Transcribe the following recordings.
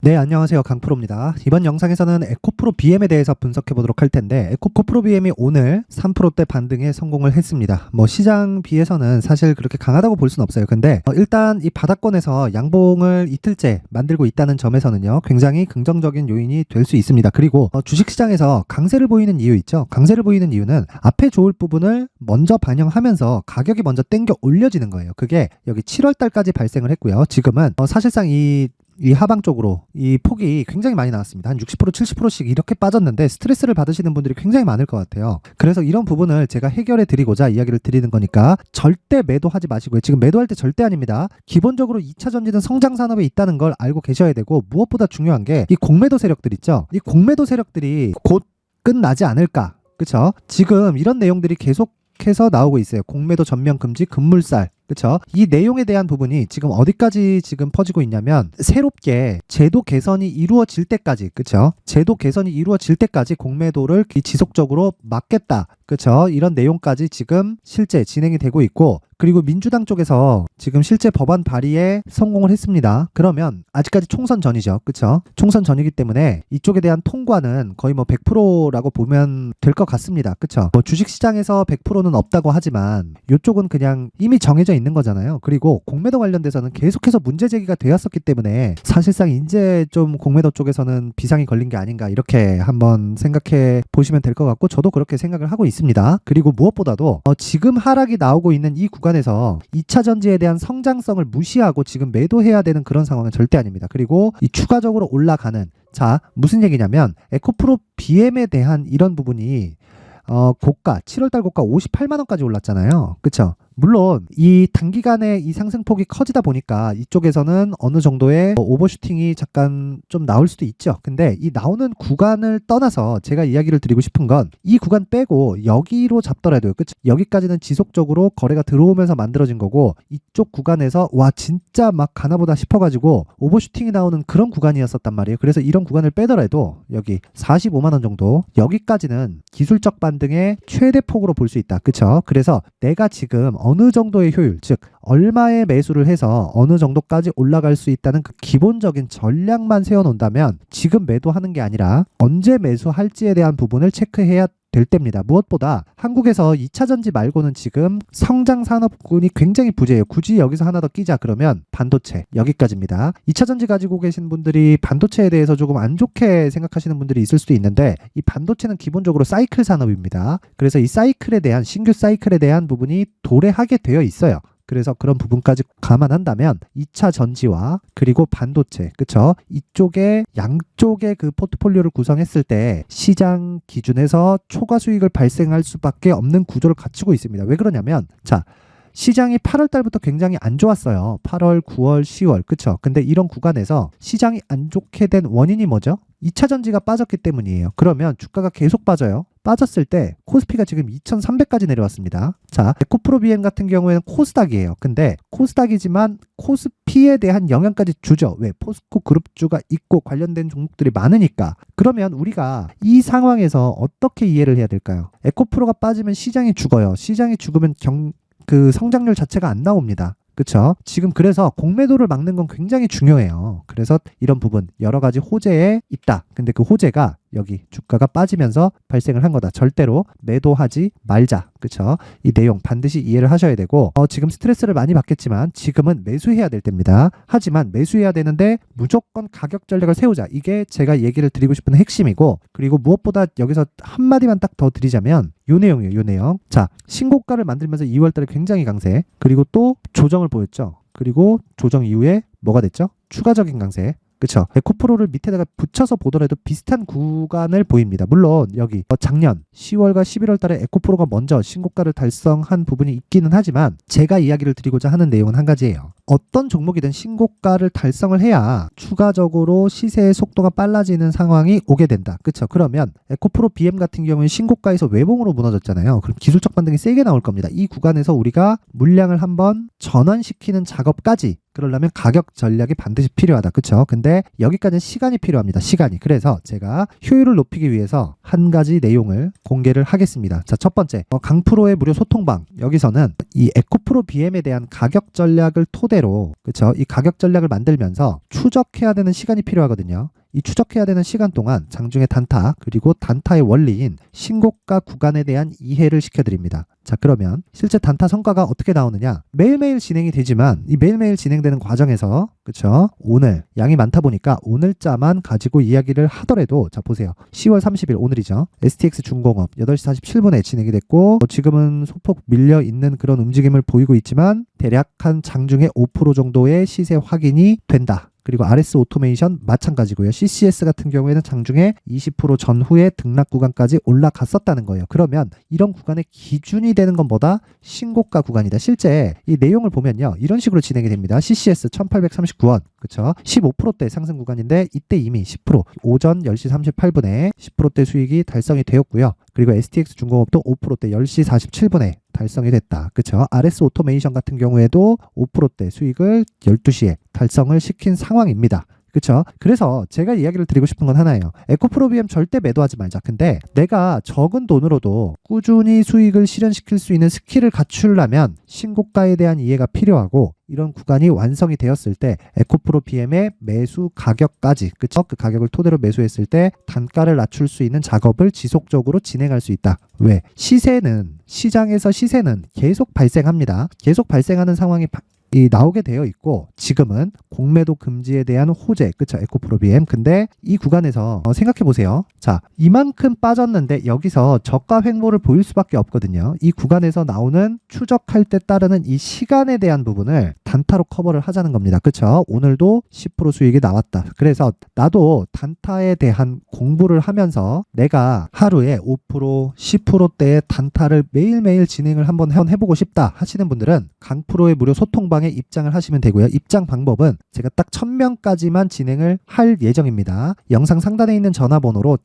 네, 안녕하세요. 강프로입니다. 이번 영상에서는 에코프로 BM에 대해서 분석해 보도록 할 텐데, 에코프로 BM이 오늘 3%대 반등에 성공을 했습니다. 시장 비에서는 사실 그렇게 강하다고 볼 수는 없어요. 근데 일단 이 바닥권에서 양봉을 이틀째 만들고 있다는 점에서는요, 굉장히 긍정적인 요인이 될 수 있습니다. 그리고 주식시장에서 강세를 보이는 이유 있죠. 강세를 보이는 이유는 앞에 좋을 부분을 먼저 반영하면서 가격이 먼저 땡겨 올려지는 거예요. 그게 여기 7월 달까지 발생을 했고요. 지금은 사실상 이 하방 쪽으로 이 폭이 굉장히 많이 나왔습니다. 한 60%, 70%씩 이렇게 빠졌는데 스트레스를 받으시는 분들이 굉장히 많을 것 같아요. 그래서 이런 부분을 제가 해결해 드리고자 이야기를 드리는 거니까 절대 매도하지 마시고요. 지금 매도할 때 절대 아닙니다. 기본적으로 2차 전지는 성장 산업에 있다는 걸 알고 계셔야 되고, 무엇보다 중요한 게 이 공매도 세력들 있죠. 이 공매도 세력들이 곧 끝나지 않을까. 그쵸? 지금 이런 내용들이 계속해서 나오고 있어요. 공매도 전면 금지, 급물살. 그렇죠? 이 내용에 대한 부분이 지금 어디까지 지금 퍼지고 있냐면, 새롭게 제도 개선이 이루어질 때까지, 그렇죠? 제도 개선이 이루어질 때까지 공매도를 지속적으로 막겠다. 그렇죠? 이런 내용까지 지금 실제 진행이 되고 있고, 그리고 민주당 쪽에서 지금 실제 법안 발의에 성공을 했습니다. 그러면 아직까지 총선 전이죠. 그렇죠? 총선 전이기 때문에 이쪽에 대한 통과는 거의 100%라고 보면 될 것 같습니다. 그렇죠? 주식시장에서 100%는 없다고 하지만 이쪽은 그냥 이미 정해져 있는 거잖아요. 그리고 공매도 관련돼서는 계속해서 문제 제기가 되었었기 때문에 사실상 이제 좀 공매도 쪽에서는 비상이 걸린 게 아닌가, 이렇게 한번 생각해 보시면 될 것 같고, 저도 그렇게 생각을 하고 있습니다. 그리고 무엇보다도 지금 하락이 나오고 있는 이 구간에서 2차 전지에 대한 성장성을 무시하고 지금 매도해야 되는 그런 상황은 절대 아닙니다. 그리고 이 추가적으로 올라가는, 자, 무슨 얘기냐면 에코프로 BM에 대한 이런 부분이 고가 7월달 고가 58만 원까지 올랐잖아요. 그쵸? 물론 이 단기간에 이 상승폭이 커지다 보니까 이쪽에서는 어느 정도의 오버슈팅이 잠깐 좀 나올 수도 있죠. 근데 이 나오는 구간을 떠나서 제가 이야기를 드리고 싶은 건, 이 구간 빼고 여기로 잡더라도요. 그쵸? 여기까지는 지속적으로 거래가 들어오면서 만들어진 거고, 이쪽 구간에서 와 진짜 막 가나보다 싶어가지고 오버슈팅이 나오는 그런 구간이었었단 말이에요. 그래서 이런 구간을 빼더라도 여기 45만 원 정도, 여기까지는 기술적 반등의 최대 폭으로 볼 수 있다. 그쵸? 그래서 내가 지금 어느 정도의 효율, 즉 얼마의 매수를 해서 어느 정도까지 올라갈 수 있다는 그 기본적인 전략만 세워놓는다면, 지금 매도하는 게 아니라 언제 매수할지에 대한 부분을 체크해야 될 때입니다. 무엇보다 한국에서 2차 전지 말고는 지금 성장 산업군이 굉장히 부재해요. 굳이 여기서 하나 더 끼자 그러면 반도체, 여기까지입니다. 2차 전지 가지고 계신 분들이 반도체에 대해서 조금 안 좋게 생각하시는 분들이 있을 수도 있는데, 이 반도체는 기본적으로 사이클 산업입니다. 그래서 이 사이클에 대한, 신규 사이클에 대한 부분이 도래하게 되어 있어요. 그래서 그런 부분까지 감안한다면 2차 전지와 그리고 반도체, 그쵸? 이쪽에 양쪽의 그 포트폴리오를 구성했을 때 시장 기준에서 초과 수익을 발생할 수밖에 없는 구조를 갖추고 있습니다. 왜 그러냐면, 자, 시장이 8월 달부터 굉장히 안 좋았어요. 8월, 9월, 10월. 그쵸? 근데 이런 구간에서 시장이 안 좋게 된 원인이 뭐죠? 2차 전지가 빠졌기 때문이에요. 그러면 주가가 계속 빠져요. 빠졌을 때 코스피가 지금 2,300까지 내려왔습니다. 자, 에코프로 BM 같은 경우에는 코스닥이에요. 근데 코스닥이지만 코스피에 대한 영향까지 주죠. 왜? 포스코 그룹주가 있고 관련된 종목들이 많으니까. 그러면 우리가 이 상황에서 어떻게 이해를 해야 될까요? 에코프로가 빠지면 시장이 죽어요. 시장이 죽으면 그 성장률 자체가 안 나옵니다. 그쵸? 지금 그래서 공매도를 막는 건 굉장히 중요해요. 그래서 이런 부분, 여러 가지 호재에 있다. 근데 그 호재가 여기 주가가 빠지면서 발생을 한 거다. 절대로 매도하지 말자. 그쵸? 이 내용 반드시 이해를 하셔야 되고, 지금 스트레스를 많이 받겠지만 지금은 매수해야 될 때입니다. 하지만 매수해야 되는데 무조건 가격 전략을 세우자. 이게 제가 얘기를 드리고 싶은 핵심이고, 그리고 무엇보다 여기서 한마디만 딱 더 드리자면 요 내용이에요. 요 내용. 자, 신고가를 만들면서 2월 달에 굉장히 강세, 그리고 또 조정을 보였죠. 그리고 조정 이후에 뭐가 됐죠? 추가적인 강세. 그쵸? 에코프로를 밑에다가 붙여서 보더라도 비슷한 구간을 보입니다. 물론 여기 작년 10월과 11월 달에 에코프로가 먼저 신고가를 달성한 부분이 있기는 하지만, 제가 이야기를 드리고자 하는 내용은 한 가지예요. 어떤 종목이든 신고가를 달성을 해야 추가적으로 시세의 속도가 빨라지는 상황이 오게 된다. 그쵸? 그러면 에코프로 BM 같은 경우는 신고가에서 외봉으로 무너졌잖아요. 그럼 기술적 반등이 세게 나올 겁니다. 이 구간에서 우리가 물량을 한번 전환시키는 작업까지, 그러려면 가격 전략이 반드시 필요하다. 그쵸? 근데 여기까지는 시간이 필요합니다. 시간이. 그래서 제가 효율을 높이기 위해서 한 가지 내용을 공개를 하겠습니다. 자, 첫 번째, 강프로의 무료 소통방. 여기서는 이 에코프로 BM에 대한 가격 전략을 토대로, 그쵸? 이 가격 전략을 만들면서 추적해야 되는 시간이 필요하거든요. 이 추적해야 되는 시간 동안 장중의 단타 그리고 단타의 원리인 신고가 구간에 대한 이해를 시켜드립니다. 자, 그러면 실제 단타 성과가 어떻게 나오느냐? 매일매일 진행이 되지만 이 매일매일 진행되는 과정에서, 그쵸? 오늘 양이 많다 보니까 오늘자만 가지고 이야기를 하더라도, 자, 보세요. 10월 30일 오늘이죠. STX 중공업 8시 47분에 진행이 됐고, 지금은 소폭 밀려 있는 그런 움직임을 보이고 있지만 대략 한 장중에 5% 정도의 시세 확인이 된다. 그리고 RS 오토메이션 마찬가지고요. CCS 같은 경우에는 장중에 20% 전후의 등락 구간까지 올라갔었다는 거예요. 그러면 이런 구간의 기준이 되는 것보다 신고가 구간이다. 실제 이 내용을 보면요. 이런 식으로 진행이 됩니다. CCS 1839원. 그쵸? 15%대 상승 구간인데 이때 이미 10% 오전 10시 38분에 10%대 수익이 달성이 되었고요. 그리고 STX 중공업도 5%대 10시 47분에 달성이 됐다. 그쵸? RS 오토메이션 같은 경우에도 5%대 수익을 12시에 달성을 시킨 상황입니다. 그쵸? 그래서 제가 이야기를 드리고 싶은 건 하나예요. 에코프로 BM 절대 매도하지 말자. 근데 내가 적은 돈으로도 꾸준히 수익을 실현시킬 수 있는 스킬을 갖추려면 신고가에 대한 이해가 필요하고, 이런 구간이 완성이 되었을 때 에코프로 BM의 매수 가격까지, 그쵸? 그 가격을 토대로 매수했을 때 단가를 낮출 수 있는 작업을 지속적으로 진행할 수 있다. 왜? 시장에서 시세는 계속 발생합니다. 계속 발생하는 상황이 나오게 되어 있고, 지금은 공매도 금지에 대한 호재, 그쵸? 에코프로 BM. 근데 이 구간에서 생각해 보세요. 자, 이만큼 빠졌는데 여기서 저가 횡보를 보일 수밖에 없거든요. 이 구간에서 나오는 추적할 때 따르는 이 시간에 대한 부분을 단타로 커버를 하자는 겁니다. 그쵸? 오늘도 10% 수익이 나왔다. 그래서 나도 단타에 대한 공부를 하면서 내가 하루에 5%, 10%대의 단타를 매일매일 진행을 한번 해보고 싶다 하시는 분들은 강프로의 무료 소통방에 입장을 하시면 되고요. 입장 방법은 제가 딱 1000명까지만 진행을 할 예정입니다. 영상 상단에 있는 전화번호로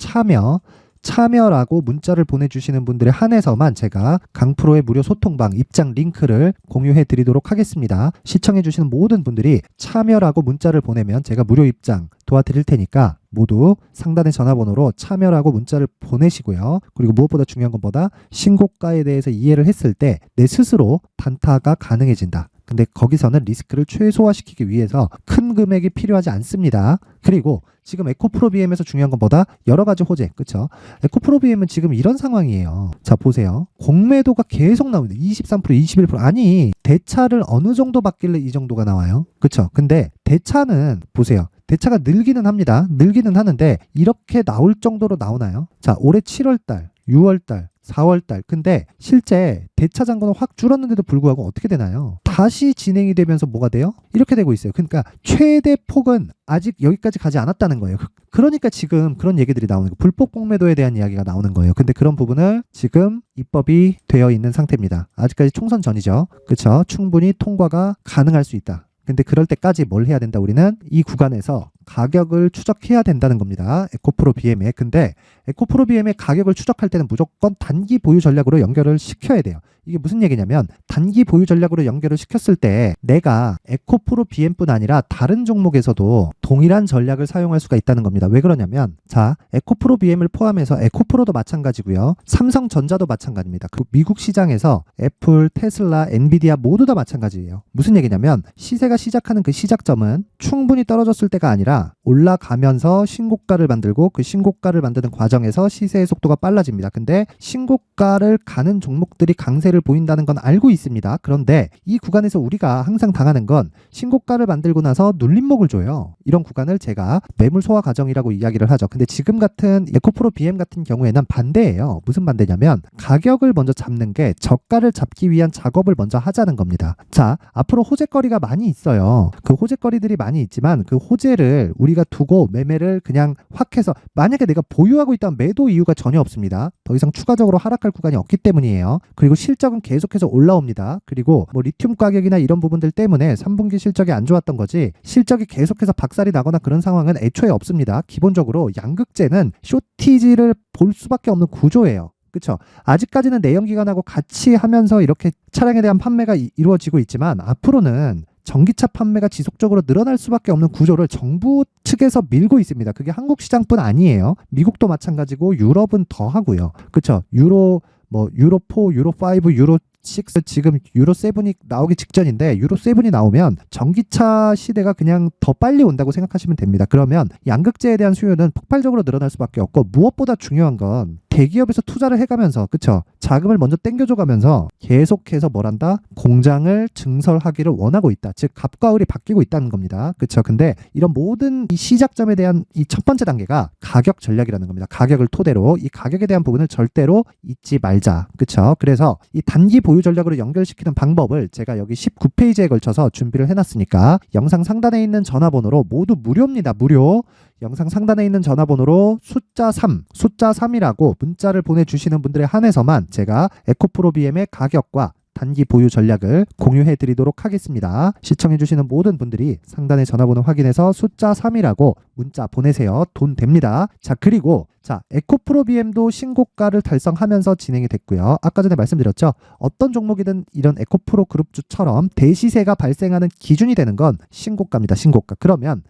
참여라고 문자를 보내주시는 분들에 한해서만 제가 강프로의 무료 소통방 입장 링크를 공유해 드리도록 하겠습니다. 시청해 주시는 모든 분들이 참여라고 문자를 보내면 제가 무료 입장 도와드릴 테니까 모두 상단의 전화번호로 참여라고 문자를 보내시고요. 그리고 무엇보다 중요한 것보다 신고가에 대해서 이해를 했을 때 내 스스로 단타가 가능해진다. 근데 거기서는 리스크를 최소화시키기 위해서 큰 금액이 필요하지 않습니다. 그리고 지금 에코프로 BM에서 중요한 것보다 여러 가지 호재, 그쵸? 에코프로 BM은 지금 이런 상황이에요. 자, 보세요. 공매도가 계속 나오는데 23%, 21%. 아니, 대차를 어느 정도 받길래 이 정도가 나와요? 그쵸? 근데 대차는 보세요. 대차가 늘기는 합니다. 늘기는 하는데 이렇게 나올 정도로 나오나요? 자, 올해 7월달, 6월달, 4월달. 근데 실제 대차 잔고는 확 줄었는데도 불구하고 어떻게 되나요? 다시 진행이 되면서 뭐가 돼요? 이렇게 되고 있어요. 그러니까 최대 폭은 아직 여기까지 가지 않았다는 거예요. 그러니까 지금 그런 얘기들이 나오는 거예요. 불법 공매도에 대한 이야기가 나오는 거예요. 근데 그런 부분을 지금 입법이 되어 있는 상태입니다. 아직까지 총선 전이죠. 그렇죠? 충분히 통과가 가능할 수 있다. 근데 그럴 때까지 뭘 해야 된다? 우리는 이 구간에서 가격을 추적해야 된다는 겁니다. 에코프로 BM에. 근데 에코프로 BM의 가격을 추적할 때는 무조건 단기 보유 전략으로 연결을 시켜야 돼요. 이게 무슨 얘기냐면 단기 보유 전략으로 연결을 시켰을 때 내가 에코프로 BM뿐 아니라 다른 종목에서도 동일한 전략을 사용할 수가 있다는 겁니다. 왜 그러냐면 자, 에코프로 BM을 포함해서 에코프로도 마찬가지고요. 삼성전자도 마찬가지입니다. 그 미국 시장에서 애플, 테슬라, 엔비디아 모두 다 마찬가지예요. 무슨 얘기냐면 시세가 시작하는 그 시작점은 충분히 떨어졌을 때가 아니라 올라가면서 신고가를 만들고 그 신고가를 만드는 과정에서 시세의 속도가 빨라집니다. 근데 신고가를 가는 종목들이 강세를 보인다는 건 알고 있습니다. 그런데 이 구간에서 우리가 항상 당하는 건 신고가를 만들고 나서 눌림목을 줘요. 이런 구간을 제가 매물 소화 과정이라고 이야기를 하죠. 근데 지금 같은 에코프로 BM 같은 경우에는 반대예요. 무슨 반대냐면 가격을 먼저 잡는 게 저가를 잡기 위한 작업을 먼저 하자는 겁니다. 자, 앞으로 호재거리가 많이 있어요. 그 호재거리들이 많이 있지만 그 호재를 우리가 두고 매매를 그냥 확 해서 만약에 내가 보유하고 있다면 매도 이유가 전혀 없습니다. 더 이상 추가적으로 하락할 구간이 없기 때문이에요. 그리고 실적은 계속해서 올라옵니다. 그리고 뭐 리튬 가격이나 이런 부분들 때문에 3분기 실적이 안 좋았던 거지 실적이 계속해서 박살이 나거나 그런 상황은 애초에 없습니다. 기본적으로 양극재는 쇼티지를 볼 수밖에 없는 구조예요. 그렇죠? 아직까지는 내연기관하고 같이 하면서 이렇게 차량에 대한 판매가 이루어지고 있지만 앞으로는 전기차 판매가 지속적으로 늘어날 수밖에 없는 구조를 정부 측에서 밀고 있습니다. 그게 한국 시장뿐 아니에요. 미국도 마찬가지고 유럽은 더 하고요. 그렇죠. 유로 4, 유로 5, 유로 6, 지금 유로 7이 나오기 직전인데 유로 7이 나오면 전기차 시대가 그냥 더 빨리 온다고 생각하시면 됩니다. 그러면 양극재에 대한 수요는 폭발적으로 늘어날 수밖에 없고, 무엇보다 중요한 건 대기업에서 투자를 해가면서, 그쵸, 자금을 먼저 땡겨줘가면서 계속해서 뭘한다? 공장을 증설하기를 원하고 있다. 즉 갑과 을이 바뀌고 있다는 겁니다. 그쵸. 근데 이런 모든 이 시작점에 대한 이 첫 번째 단계가 가격 전략이라는 겁니다. 가격을 토대로 이 가격에 대한 부분을 절대로 잊지 말자. 그쵸. 그래서 이 단기 보유 전략으로 연결시키는 방법을 제가 여기 19페이지에 걸쳐서 준비를 해놨으니까 영상 상단에 있는 전화번호로, 모두 무료입니다. 무료. 영상 상단에 있는 전화번호로 숫자 3이라고 문자를 보내주시는 분들에 한해서만 제가 에코프로 BM의 가격과 단기 보유 전략을 공유해 드리도록 하겠습니다. 시청해 주시는 모든 분들이 상단의 전화번호 확인해서 숫자 3이라고 문자 보내세요. 돈 됩니다. 자, 그리고 에코프로 BM도 신고가를 달성하면서 진행이 됐고요. 아까 전에 말씀드렸죠. 어떤 종목이든 이런 에코프로 그룹주처럼 대시세가 발생하는 기준이 되는 건 신고가입니다. 신고가. 그러면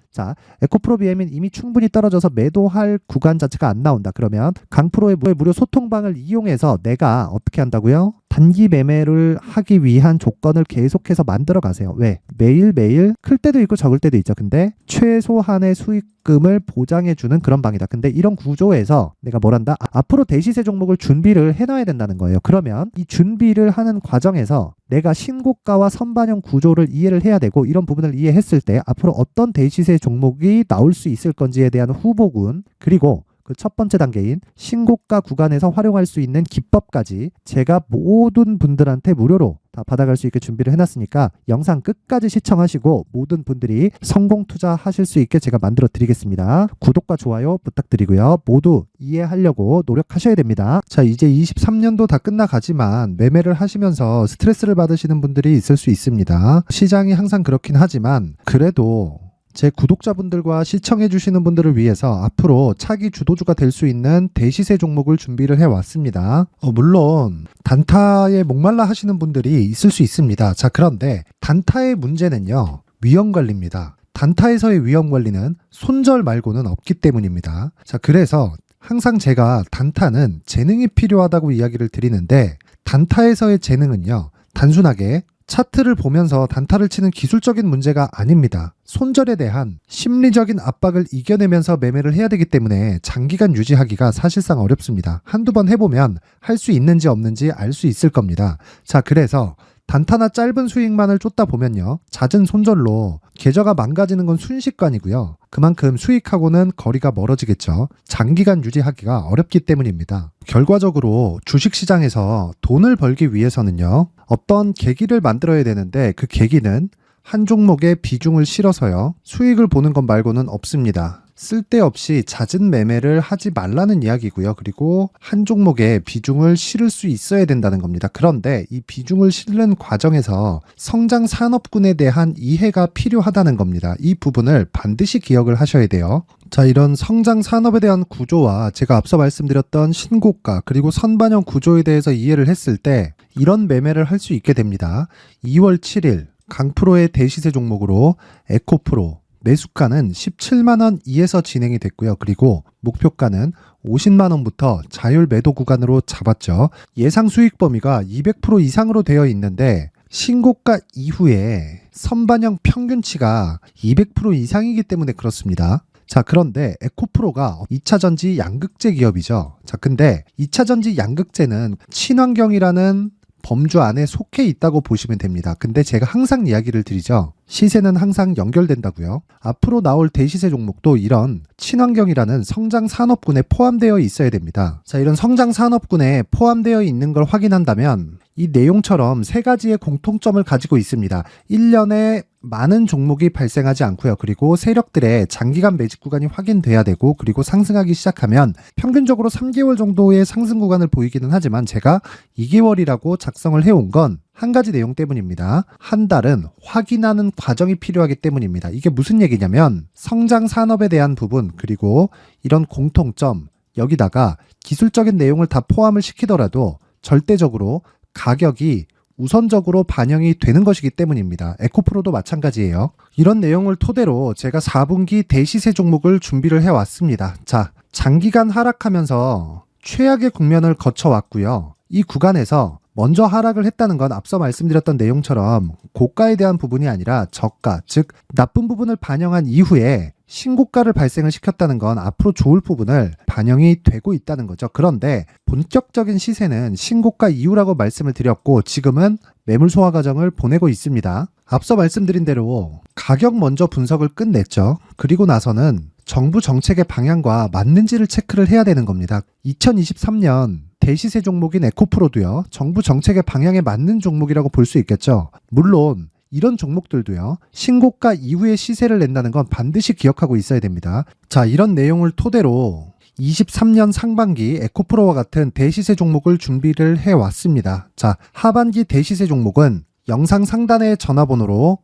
에코프로 BM은 이미 충분히 떨어져서 매도할 구간 자체가 안 나온다. 그러면 강프로의 무료 소통방을 이용해서 내가 어떻게 한다고요? 단기 매매를 하기 위한 조건을 계속해서 만들어 가세요. 왜? 매일매일 클 때도 있고 적을 때도 있죠. 근데 최소한의 수익금을 보장해주는 그런 방이다. 근데 이런 구조에서 내가 뭘 한다? 앞으로 대시세 종목을 준비를 해놔야 된다는 거예요. 그러면 이 준비를 하는 과정에서 내가 신고가와 선반영 구조를 이해를 해야 되고, 이런 부분을 이해했을 때 앞으로 어떤 대시세 종목이 나올 수 있을 건지에 대한 후보군, 그리고 그 첫 번째 단계인 신고가 구간에서 활용할 수 있는 기법까지 제가 모든 분들한테 무료로 다 받아갈 수 있게 준비를 해놨으니까 영상 끝까지 시청하시고 모든 분들이 성공 투자하실 수 있게 제가 만들어 드리겠습니다. 구독과 좋아요 부탁드리고요. 모두 이해하려고 노력하셔야 됩니다. 자, 이제 23년도 다 끝나가지만 매매를 하시면서 스트레스를 받으시는 분들이 있을 수 있습니다. 시장이 항상 그렇긴 하지만 그래도 제 구독자분들과 시청해주시는 분들을 위해서 앞으로 차기 주도주가 될 수 있는 대시세 종목을 준비를 해왔습니다. 물론 단타에 목말라 하시는 분들이 있을 수 있습니다. 자, 그런데 단타의 문제는요, 위험관리입니다. 단타에서의 위험관리는 손절 말고는 없기 때문입니다. 자, 그래서 항상 제가 단타는 재능이 필요하다고 이야기를 드리는데, 단타에서의 재능은요, 단순하게 차트를 보면서 단타를 치는 기술적인 문제가 아닙니다. 손절에 대한 심리적인 압박을 이겨내면서 매매를 해야 되기 때문에 장기간 유지하기가 사실상 어렵습니다. 한두 번 해보면 할 수 있는지 없는지 알 수 있을 겁니다. 자, 그래서 단타나 짧은 수익만을 쫓다 보면요, 잦은 손절로 계좌가 망가지는 건 순식간이고요. 그만큼 수익하고는 거리가 멀어지겠죠. 장기간 유지하기가 어렵기 때문입니다. 결과적으로 주식시장에서 돈을 벌기 위해서는요, 어떤 계기를 만들어야 되는데, 그 계기는 한 종목에 비중을 실어서요, 수익을 보는 것 말고는 없습니다. 쓸데없이 잦은 매매를 하지 말라는 이야기고요. 그리고 한 종목에 비중을 실을 수 있어야 된다는 겁니다. 그런데 이 비중을 실는 과정에서 성장 산업군에 대한 이해가 필요하다는 겁니다. 이 부분을 반드시 기억을 하셔야 돼요. 자, 이런 성장 산업에 대한 구조와 제가 앞서 말씀드렸던 신고가 그리고 선반영 구조에 대해서 이해를 했을 때 이런 매매를 할 수 있게 됩니다. 2월 7일 강프로의 대시세 종목으로 에코프로 매수가는 17만원 이에서 진행이 됐고요. 그리고 목표가는 50만원부터 자율 매도 구간으로 잡았죠. 예상 수익 범위가 200% 이상으로 되어 있는데 신고가 이후에 선반영 평균치가 200% 이상이기 때문에 그렇습니다. 자, 그런데 에코프로가 2차전지 양극재 기업이죠. 자, 근데 2차전지 양극재는 친환경이라는 범주 안에 속해 있다고 보시면 됩니다. 근데 제가 항상 이야기를 드리죠. 시세는 항상 연결된다고요. 앞으로 나올 대시세 종목도 이런 친환경이라는 성장 산업군에 포함되어 있어야 됩니다. 자, 이런 성장 산업군에 포함되어 있는 걸 확인한다면 이 내용처럼 세 가지의 공통점을 가지고 있습니다. 1년에 많은 종목이 발생하지 않고요. 그리고 세력들의 장기간 매집 구간이 확인돼야 되고, 그리고 상승하기 시작하면 평균적으로 3개월 정도의 상승 구간을 보이기는 하지만 제가 2개월이라고 작성을 해온 건 한 가지 내용 때문입니다. 한 달은 확인하는 과정이 필요하기 때문입니다. 이게 무슨 얘기냐면 성장 산업에 대한 부분, 그리고 이런 공통점, 여기다가 기술적인 내용을 다 포함을 시키더라도 절대적으로 가격이 우선적으로 반영이 되는 것이기 때문입니다. 에코프로도 마찬가지예요. 이런 내용을 토대로 제가 4분기 대시세 종목을 준비를 해왔습니다. 자, 장기간 하락하면서 최악의 국면을 거쳐왔고요. 이 구간에서 먼저 하락을 했다는 건 앞서 말씀드렸던 내용처럼 고가에 대한 부분이 아니라 저가, 즉 나쁜 부분을 반영한 이후에 신고가를 발생을 시켰다는 건 앞으로 좋을 부분을 반영이 되고 있다는 거죠. 그런데 본격적인 시세는 신고가 이후라고 말씀을 드렸고 지금은 매물 소화 과정을 보내고 있습니다. 앞서 말씀드린 대로 가격 먼저 분석을 끝냈죠. 그리고 나서는 정부 정책의 방향과 맞는지를 체크를 해야 되는 겁니다. 2023년 대시세 종목인 에코프로도요, 정부 정책의 방향에 맞는 종목이라고 볼 수 있겠죠. 물론 이런 종목들도요, 신고가 이후에 시세를 낸다는 건 반드시 기억하고 있어야 됩니다. 자, 이런 내용을 토대로 23년 상반기 에코프로와 같은 대시세 종목을 준비를 해왔습니다. 자, 하반기 대시세 종목은 영상 상단의 전화번호로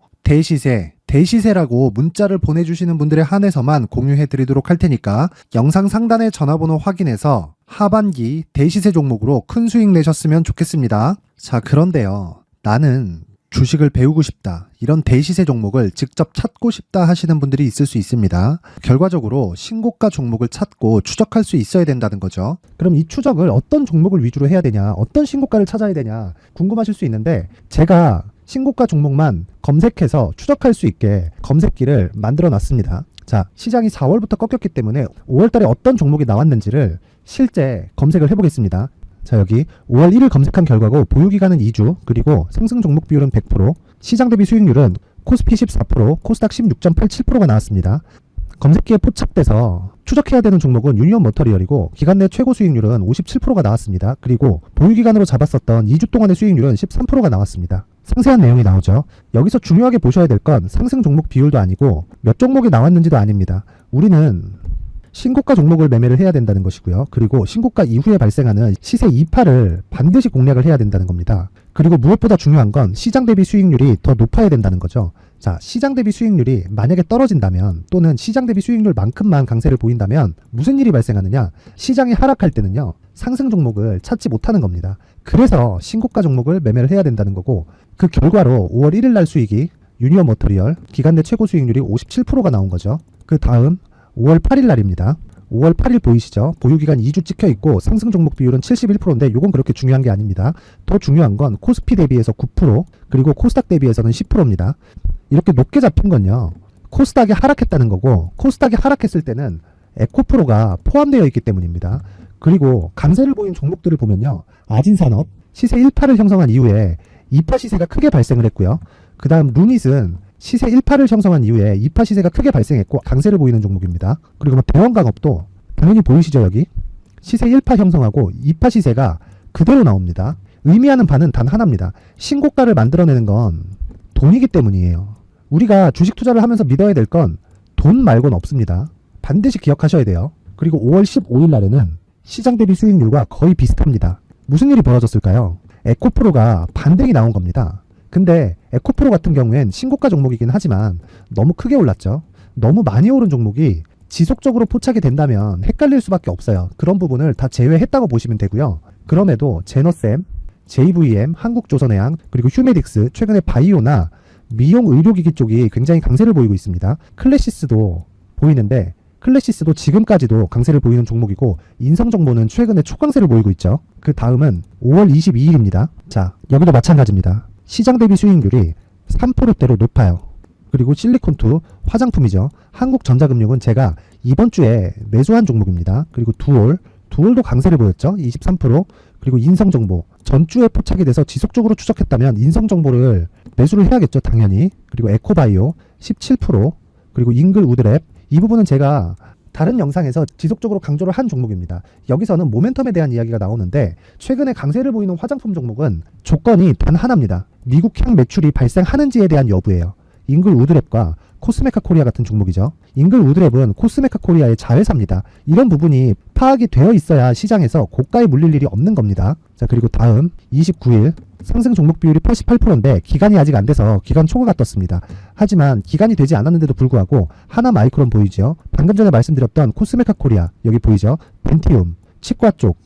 대시세라고 문자를 보내주시는 분들에 한해서만 공유해 드리도록 할 테니까 영상 상단의 전화번호 확인해서 하반기 대시세 종목으로 큰 수익 내셨으면 좋겠습니다. 자, 그런데요, 나는 주식을 배우고 싶다, 이런 대시세 종목을 직접 찾고 싶다 하시는 분들이 있을 수 있습니다. 결과적으로 신고가 종목을 찾고 추적할 수 있어야 된다는 거죠. 그럼 이 추적을 어떤 종목을 위주로 해야 되냐, 어떤 신고가를 찾아야 되냐 궁금하실 수 있는데, 제가 신고가 종목만 검색해서 추적할 수 있게 검색기를 만들어 놨습니다. 자, 시장이 4월부터 꺾였기 때문에 5월달에 어떤 종목이 나왔는지를 실제 검색을 해보겠습니다. 자, 여기 5월 1일 검색한 결과고 보유기간은 2주, 그리고 상승 종목 비율은 100%, 시장 대비 수익률은 코스피 14%, 코스닥 16.87%가 나왔습니다. 검색기에 포착돼서 추적해야 되는 종목은 유니온 머터리얼이고 기간 내 최고 수익률은 57%가 나왔습니다. 그리고 보유기간으로 잡았었던 2주 동안의 수익률은 13%가 나왔습니다. 상세한 내용이 나오죠. 여기서 중요하게 보셔야 될 건 상승 종목 비율도 아니고 몇 종목이 나왔는지도 아닙니다. 우리는 신고가 종목을 매매를 해야 된다는 것이고요. 그리고 신고가 이후에 발생하는 시세 이파를 반드시 공략을 해야 된다는 겁니다. 그리고 무엇보다 중요한 건 시장 대비 수익률이 더 높아야 된다는 거죠. 자, 시장 대비 수익률이 만약에 떨어진다면, 또는 시장 대비 수익률만큼만 강세를 보인다면 무슨 일이 발생하느냐? 시장이 하락할 때는요, 상승 종목을 찾지 못하는 겁니다. 그래서 신고가 종목을 매매를 해야 된다는 거고, 그 결과로 5월 1일 날 수익이 유니온 머터리얼 기간 내 최고 수익률이 57%가 나온 거죠. 그 다음 5월 8일 날입니다. 5월 8일 보이시죠? 보유기간 2주 찍혀 있고 상승 종목 비율은 71%인데 이건 그렇게 중요한 게 아닙니다. 더 중요한 건 코스피 대비해서 9%, 그리고 코스닥 대비해서는 10%입니다. 이렇게 높게 잡힌 건요, 코스닥이 하락했다는 거고, 코스닥이 하락했을 때는 에코프로가 포함되어 있기 때문입니다. 그리고 강세를 보인 종목들을 보면요, 아진산업 시세 1파를 형성한 이후에 2파 시세가 크게 발생을 했고요. 그 다음 루닛은 시세 1파를 형성한 이후에 2파 시세가 크게 발생했고 강세를 보이는 종목입니다. 그리고 뭐 대원강업도 당연히 보이시죠? 여기 시세 1파 형성하고 2파 시세가 그대로 나옵니다. 의미하는 바는 단 하나입니다. 신고가를 만들어내는 건 돈이기 때문이에요. 우리가 주식 투자를 하면서 믿어야 될 건 돈 말고는 없습니다. 반드시 기억하셔야 돼요. 그리고 5월 15일 날에는 시장 대비 수익률과 거의 비슷합니다. 무슨 일이 벌어졌을까요? 에코프로가 반등이 나온 겁니다. 근데 에코프로 같은 경우엔 신고가 종목이긴 하지만 너무 크게 올랐죠. 너무 많이 오른 종목이 지속적으로 포착이 된다면 헷갈릴 수밖에 없어요. 그런 부분을 다 제외했다고 보시면 되고요. 그럼에도 제너셈, JVM, 한국조선해양, 그리고 휴메딕스, 최근에 바이오나 미용 의료기기 쪽이 굉장히 강세를 보이고 있습니다. 클래시스도 보이는데, 클래시스도 지금까지도 강세를 보이는 종목이고, 인성정보는 최근에 초강세를 보이고 있죠. 그 다음은 5월 22일입니다. 자, 여기도 마찬가지입니다. 시장 대비 수익률이 3%대로 높아요. 그리고 실리콘2 화장품이죠. 한국전자금융은 제가 이번 주에 매수한 종목입니다. 그리고 두올도 강세를 보였죠. 23%. 그리고 인성정보 전주에 포착이 돼서 지속적으로 추적했다면 인성정보를 매수를 해야겠죠, 당연히. 그리고 에코바이오 17%. 그리고 잉글 우드랩, 이 부분은 제가 다른 영상에서 지속적으로 강조를 한 종목입니다. 여기서는 모멘텀에 대한 이야기가 나오는데, 최근에 강세를 보이는 화장품 종목은 조건이 단 하나입니다. 미국향 매출이 발생하는지에 대한 여부예요. 잉글 우드랩과 코스메카 코리아 같은 종목이죠. 잉글 우드랩은 코스메카 코리아의 자회사입니다. 이런 부분이 파악이 되어 있어야 시장에서 고가에 물릴 일이 없는 겁니다. 자, 그리고 다음 29일 상승 종목 비율이 88%인데 기간이 아직 안 돼서 기간 초과가 떴습니다. 하지만 기간이 되지 않았는데도 불구하고 하나 마이크론 보이죠. 방금 전에 말씀드렸던 코스메카 코리아 여기 보이죠. 벤티움 치과 쪽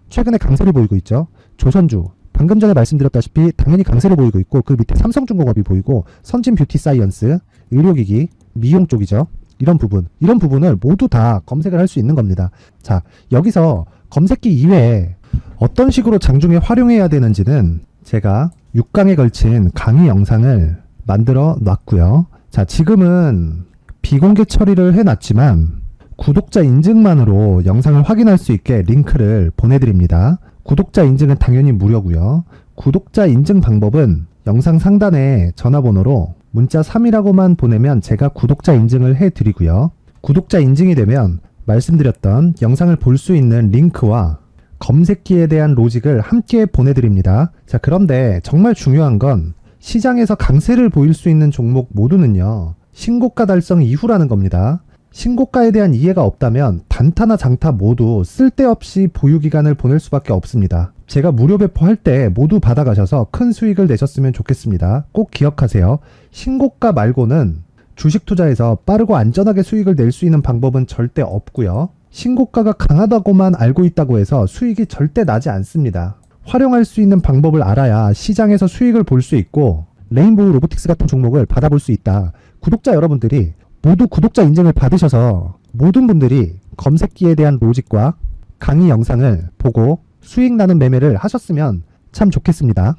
최근에 강세를 보이고 있죠. 조선주 방금 전에 말씀드렸다시피 당연히 강세를 보이고 있고 그 밑에 삼성중공업이 보이고 선진뷰티사이언스, 의료기기, 미용 쪽이죠. 이런 부분을 모두 다 검색을 할 수 있는 겁니다. 자, 여기서 검색기 이외에 어떤 식으로 장중에 활용해야 되는지는 제가 6강에 걸친 강의 영상을 만들어 놨고요. 자, 지금은 비공개 처리를 해놨지만 구독자 인증만으로 영상을 확인할 수 있게 링크를 보내드립니다. 구독자 인증은 당연히 무료고요. 구독자 인증 방법은 영상 상단에 전화번호로 문자 3이라고만 보내면 제가 구독자 인증을 해드리고요. 구독자 인증이 되면 말씀드렸던 영상을 볼 수 있는 링크와 검색기에 대한 로직을 함께 보내드립니다. 자, 그런데 정말 중요한 건 시장에서 강세를 보일 수 있는 종목 모두는요, 신고가 달성 이후라는 겁니다. 신고가에 대한 이해가 없다면 단타나 장타 모두 쓸데없이 보유기간을 보낼 수밖에 없습니다. 제가 무료 배포할 때 모두 받아가셔서 큰 수익을 내셨으면 좋겠습니다. 꼭 기억하세요. 신고가 말고는 주식 투자에서 빠르고 안전하게 수익을 낼 수 있는 방법은 절대 없고요. 신고가가 강하다고만 알고 있다고 해서 수익이 절대 나지 않습니다. 활용할 수 있는 방법을 알아야 시장에서 수익을 볼 수 있고 레인보우 로보틱스 같은 종목을 받아볼 수 있다. 구독자 여러분들이 모두 구독자 인증을 받으셔서 모든 분들이 검색기에 대한 로직과 강의 영상을 보고 수익 나는 매매를 하셨으면 참 좋겠습니다.